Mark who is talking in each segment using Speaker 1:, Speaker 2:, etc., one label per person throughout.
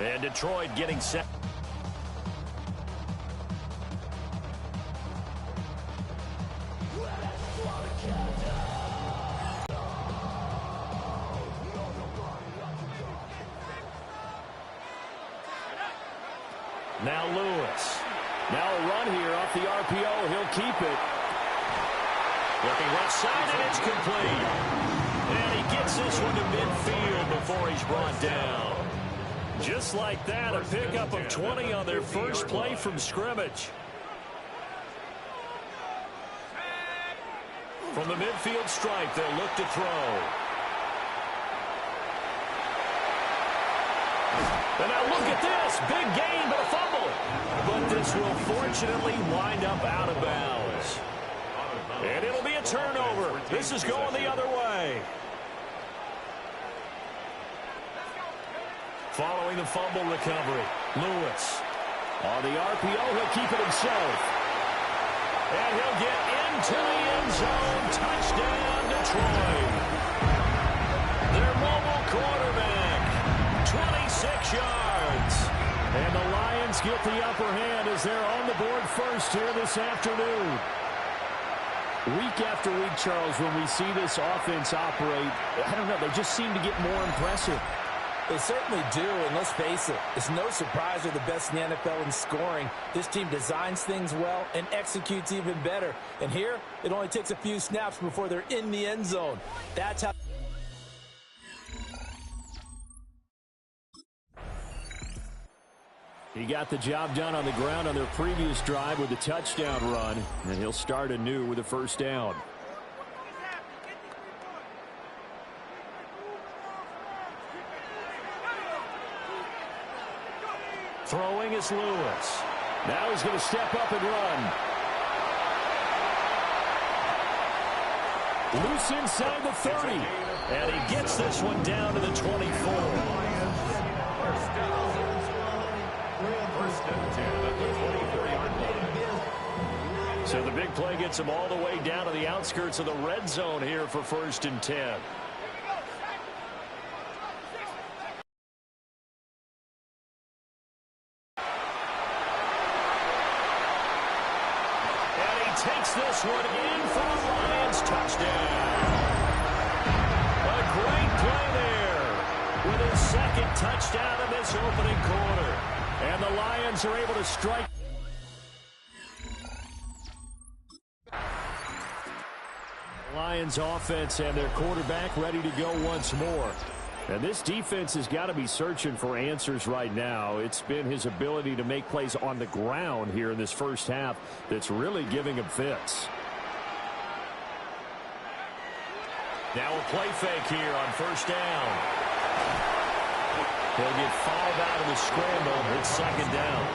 Speaker 1: And Detroit getting set. Now Lewis. Now a run here off the RPO. He'll keep it. Looking left side, and it's complete. And he gets this one to midfield before he's brought down. Just like that, a pickup of 20 on their first play from scrimmage. From the midfield stripe, they'll look to throw. And now look at this. Big gain, but a fumble. But this will fortunately wind up out of bounds. And it'll be a turnover. This is going the other way. Following the fumble recovery, Lewis. On the RPO, he'll keep it himself. And he'll get into the end zone. Touchdown, Detroit. Their mobile quarterback, 26 yards. And the Lions get the upper hand as they're on the board first here this afternoon. Week after week, Charles, when we see this offense operate, I don't know, they just seem to get more impressive.
Speaker 2: They certainly do, and let's face it, it's no surprise they're the best in the NFL in scoring. This team designs things well and executes even better. And here, it only takes a few snaps before they're in the end zone. That's how...
Speaker 1: He got the job done on the ground on their previous drive with a touchdown run, and he'll start anew with a first down. Throwing is Lewis. Now he's going to step up and run. Loose inside the 30. And he gets this one down to the 24. So the big play gets him all the way down to the outskirts of the red zone here for 1st and 10. And he takes this one in for the Lions touchdown. A great play there with his second touchdown in this opening quarter. And the Lions are able to strike. Lions offense and their quarterback ready to go once more. And this defense has got to be searching for answers right now. It's been his ability to make plays on the ground here in this first half that's really giving him fits. Now a play fake here on first down. He'll get 5 out of the scramble. It's 2nd down.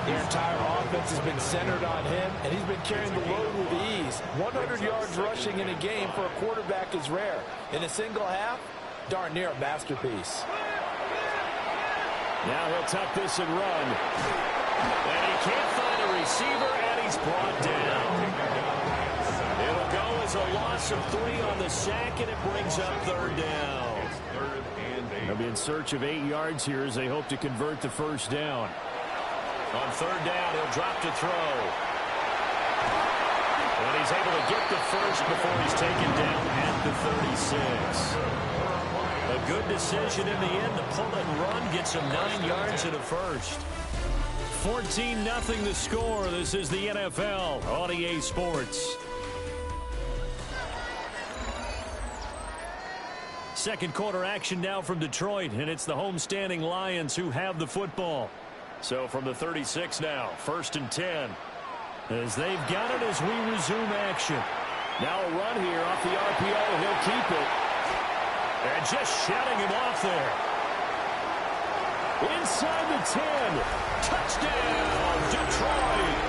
Speaker 2: Their entire offense has been centered on him, and he's been carrying the load with ease. 100 yards rushing in a game for a quarterback is rare. In a single half, darn near a masterpiece.
Speaker 1: Now he'll tuck this and run. And he can't find a receiver, and he's brought down. It'll go as a loss of 3 on the sack, and it brings up 3rd down. They'll be in search of 8 yards here as they hope to convert the first down. On 3rd down, he'll drop to throw. And he's able to get the first before he's taken down at the 36. A good decision in the end. The pull and run gets him 9 yards and a first. 14-0 the score. This is the NFL on EA Sports. Second quarter action now from Detroit, and it's the homestanding Lions who have the football. So from the 36 now, 1st and 10. As they've got it as we resume action. Now a run here off the RPO. He'll keep it. And just shutting him off there. Inside the 10. Touchdown, Detroit.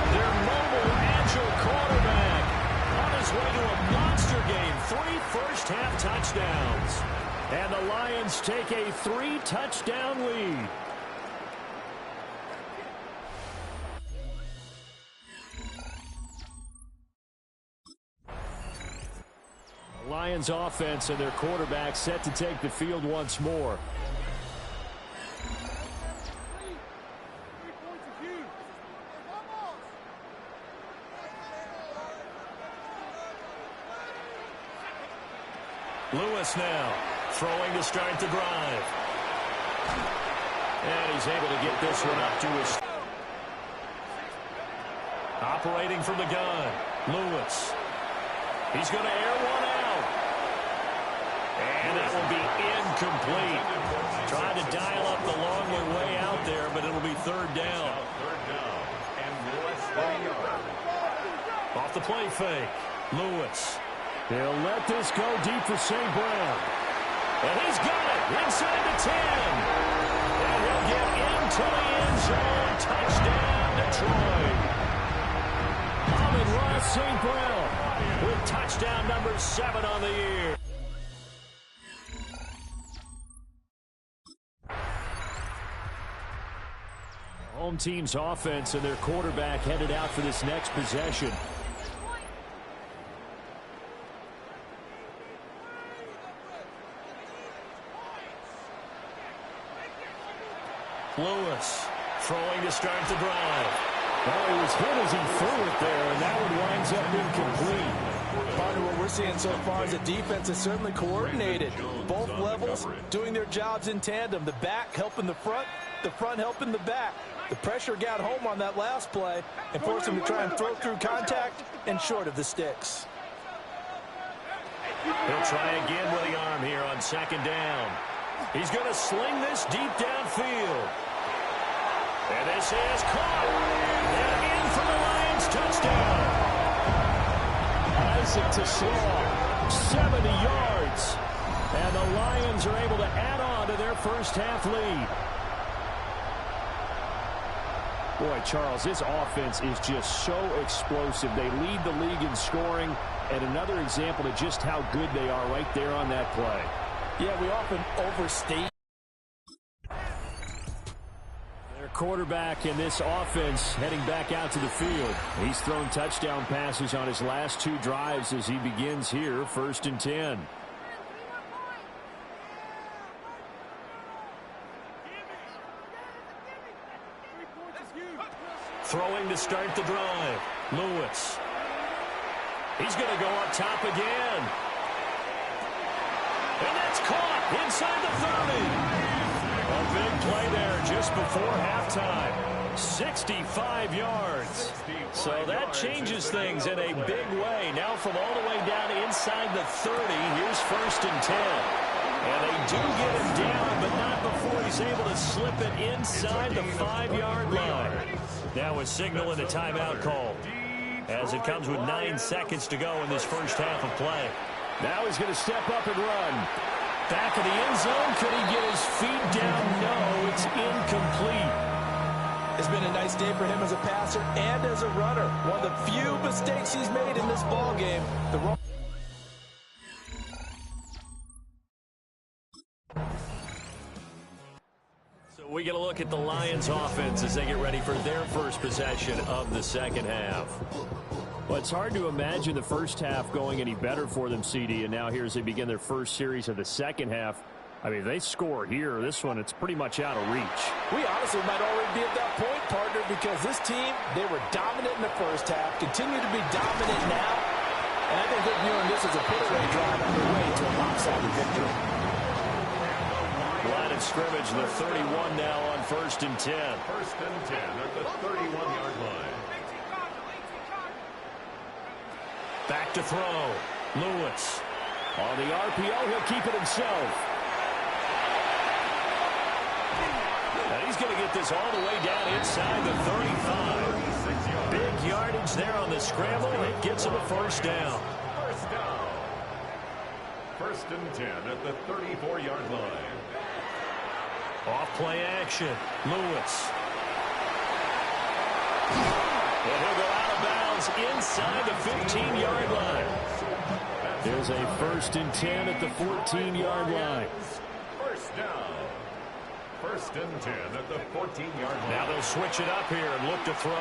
Speaker 1: Their mobile, agile quarterback on his way to a monster game. 3 first-half touchdowns. And the Lions take a 3-touchdown lead. Lions offense and their quarterback set to take the field once more. Lewis now throwing to start the drive. And he's able to get this one up to his... Operating from the gun, Lewis. He's going to air one out. And that will be incomplete. Trying to dial up the long way out there, but it'll be third down. Off the play fake, Lewis. He'll let this go deep for St. Brown. And he's got it inside the 10. And he'll get into the end zone. Touchdown, Detroit. Amon-Ra St. Brown with touchdown number 7 on the year. Home team's offense and their quarterback headed out for this next possession. Lewis throwing to start the drive. Well, he was hit as he threw it there, and that one winds up incomplete.
Speaker 2: Partner, what we're seeing so far is the defense is certainly coordinated. Both levels doing their jobs in tandem. The back helping the front helping the back. The pressure got home on that last play and forced him to try and throw through contact and short of the sticks.
Speaker 1: He'll try again with the arm here on second down. He's going to sling this deep downfield. And this is caught. And in for the Lions touchdown. Isaac Tesslaw, 70 yards. And the Lions are able to add on to their first half lead. Boy, Charles, this offense is just so explosive. They lead the league in scoring, and another example of just how good they are right there on that play.
Speaker 2: Yeah, we often overstate.
Speaker 1: Their quarterback in this offense heading back out to the field. He's thrown touchdown passes on his last 2 drives as he begins here, 1st and 10. Throwing to start the drive. Lewis. He's going to go up top again. And that's caught inside the 30. A big play there just before halftime. 65 yards. So that changes things in a big way. Now from all the way down inside the 30, here's 1st and 10. And they do get him down, but not before he's able to slip it inside the 5-yard line. Now a signal and a timeout call as it comes with 9 seconds to go in this first half of play. Now he's going to step up and run. Back of the end zone. Could he get his feet down? No, it's incomplete.
Speaker 2: It's been a nice day for him as a passer and as a runner. One of the few mistakes he's made in this ball game.
Speaker 1: We get a look at the Lions offense as they get ready for their first possession of the second half. Well, it's hard to imagine the first half going any better for them, CD, and now here as they begin their first series of the second half. I mean, they score here. This one, it's pretty much out of reach.
Speaker 2: We honestly might already be at that point, partner, because this team, they were dominant in the first half, continue to be dominant now, and I think they're viewing this as a put-away drive on their way to a lopsided victory.
Speaker 1: Line of scrimmage, the 31 now on 1st and 10.
Speaker 3: 1st and 10 at the 31-yard line.
Speaker 1: Back to throw. Lewis. On the RPO, he'll keep it himself. And he's going to get this all the way down inside the 35. Big yardage there on the scramble. It gets him a first down.
Speaker 3: First down. 1st and 10 at the 34-yard line.
Speaker 1: Off play action. Lewis. And he'll go out of bounds inside the 15-yard line. There's a 1st and 10 at the 14-yard line.
Speaker 3: First down. 1st and 10 at the 14-yard line.
Speaker 1: Now they'll switch it up here and look to throw.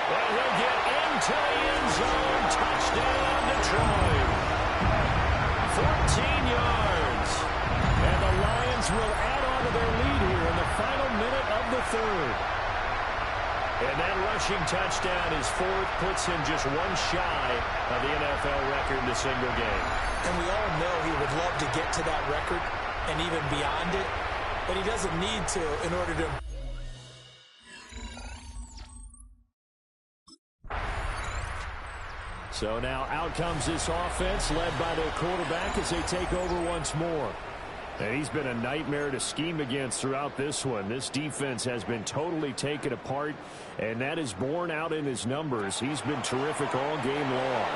Speaker 1: And he'll get into the end zone. Touchdown, Detroit. 14 yards. And the Lions will add on to their lead here in the final minute of the third. And that rushing touchdown, his fourth, puts him just one shy of the NFL record in a single game.
Speaker 2: And we all know he would love to get to that record and even beyond it, but he doesn't need to in order to.
Speaker 1: So now out comes this offense led by their quarterback as they take over once more. And he's been a nightmare to scheme against throughout this one. This defense has been totally taken apart, and that is borne out in his numbers. He's been terrific all game long.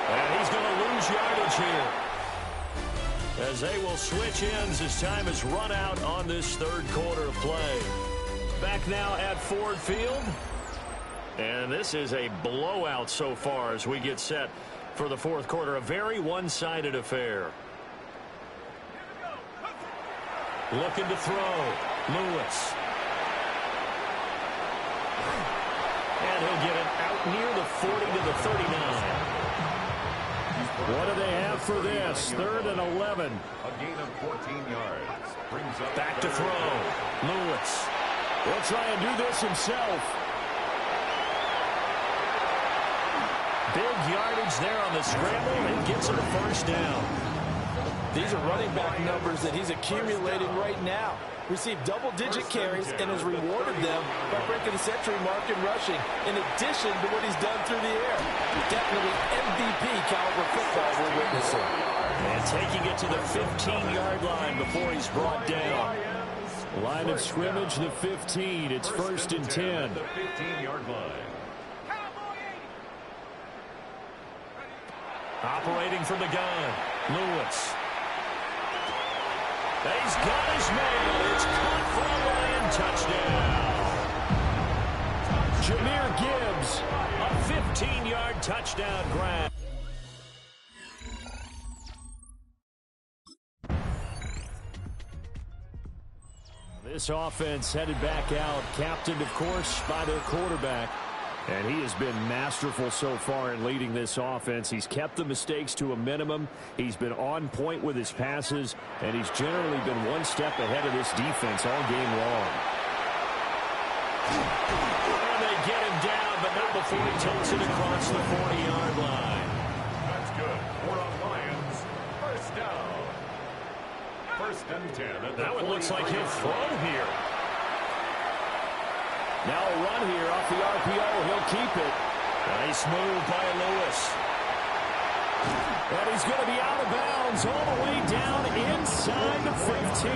Speaker 1: And he's going to lose yardage here, as they will switch ends as time has run out on this third quarter of play. Back now at Ford Field. And this is a blowout so far as we get set for the fourth quarter. A very one-sided affair. Looking to throw. Lewis. And he'll get it out near the 40 to the 39. What do they have for this? 3rd and 11.
Speaker 3: A gain of 14 yards. Brings up
Speaker 1: back to throw. Lewis. He'll try and do this himself. Big yardage there on the scramble, and gets him a first down.
Speaker 2: These are running back numbers that he's accumulating right now. Received double-digit carries and has rewarded them by breaking the century mark in rushing, in addition to what he's done through the air. Definitely MVP caliber football we're witnessing.
Speaker 1: And taking it to the 15-yard line before he's brought down. Line of scrimmage, the 15. It's 1st and 10.
Speaker 3: The 15-yard line.
Speaker 1: Operating from the gun, Lewis. He's got his man. It's caught for a Lion touchdown. Jahmyr Gibbs, a 15-yard touchdown grab. This offense headed back out, captained, of course, by their quarterback. And he has been masterful so far in leading this offense. He's kept the mistakes to a minimum. He's been on point with his passes, and he's generally been one step ahead of this defense all game long. And they get him down, but not before he tilts it across the 40-yard line.
Speaker 3: That's good. For the Lions, first down. 1st and 10.
Speaker 1: Now it looks like he'll throw here. Now a run here off the RPO. He'll keep it. Nice move by Lewis. And he's going to be out of bounds all the way down inside the 15.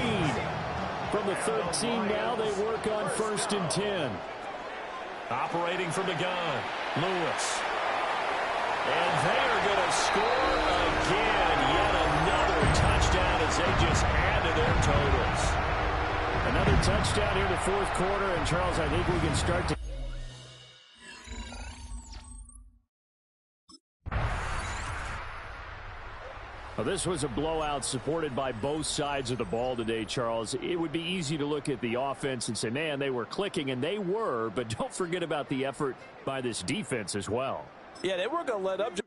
Speaker 1: From the 13 now, they work on 1st and 10. Operating from the gun, Lewis. And they're going to score again. Yet another touchdown as they just add to their totals. Another touchdown here in the fourth quarter, and Charles, I think we can start to. Well, this was a blowout supported by both sides of the ball today, Charles. It would be easy to look at the offense and say, man, they were clicking, and they were, but don't forget about the effort by this defense as well.
Speaker 2: Yeah, they weren't going to let up.